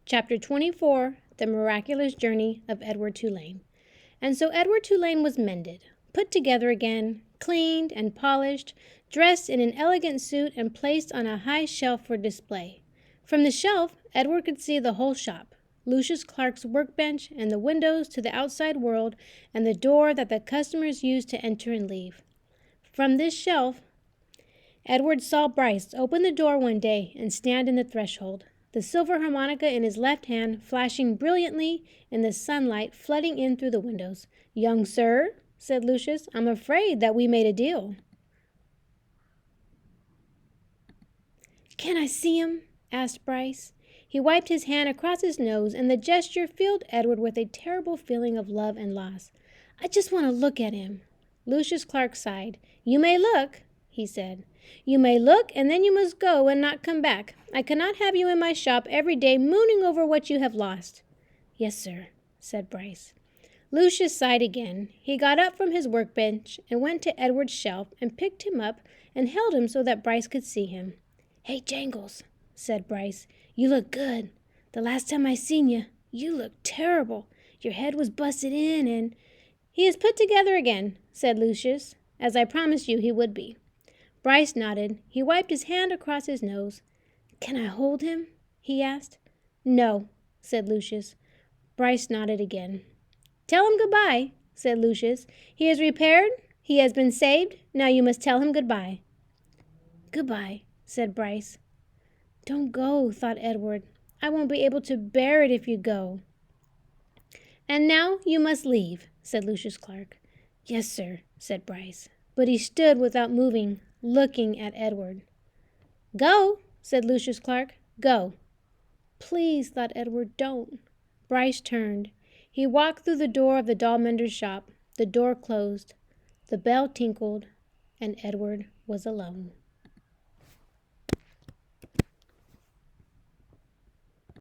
Chapter 24, The Miraculous Journey of Edward Tulane. And so Edward Tulane was mended, put together again, cleaned and polished, dressed in an elegant suit and placed on a high shelf for display. From the shelf, Edward could see the whole shop, Lucius Clark's workbench and the windows to the outside world and the door that the customers used to enter and leave. From this shelf, Edward saw Bryce open the door one day and stand in the threshold, the silver harmonica in his left hand flashing brilliantly in the sunlight flooding in through the windows. "Young sir," said Lucius, "I'm afraid that we made a deal." "Can I see him?" asked Bryce. He wiped his hand across his nose, and the gesture filled Edward with a terrible feeling of love and loss. "I just want to look at him." Lucius Clark sighed. "You may look," he said. "You may look, and then you must go and not come back. I cannot have you in my shop every day mooning over what you have lost." "Yes, sir," said Bryce. Lucius sighed again. He got up from his workbench and went to Edward's shelf and picked him up and held him so that Bryce could see him. "Hey, Jangles," said Bryce, "you look good. The last time I seen you, you looked terrible. Your head was busted in and—" "He is put together again," said Lucius, "as I promised you he would be." Bryce nodded. He wiped his hand across his nose. "Can I hold him?" he asked. "No," said Lucius. Bryce nodded again. "Tell him goodbye," said Lucius. "He is repaired. He has been saved. Now you must tell him goodbye." "Goodbye," said Bryce. "Don't go," thought Edward. "I won't be able to bear it if you go." "And now you must leave," said Lucius Clark. "Yes, sir," said Bryce. But he stood without moving, looking at Edward. "Go," said Lucius Clark. "Go." "Please," thought Edward, "don't." Bryce turned. He walked through the door of the doll mender's shop. The door closed. The bell tinkled, and Edward was alone.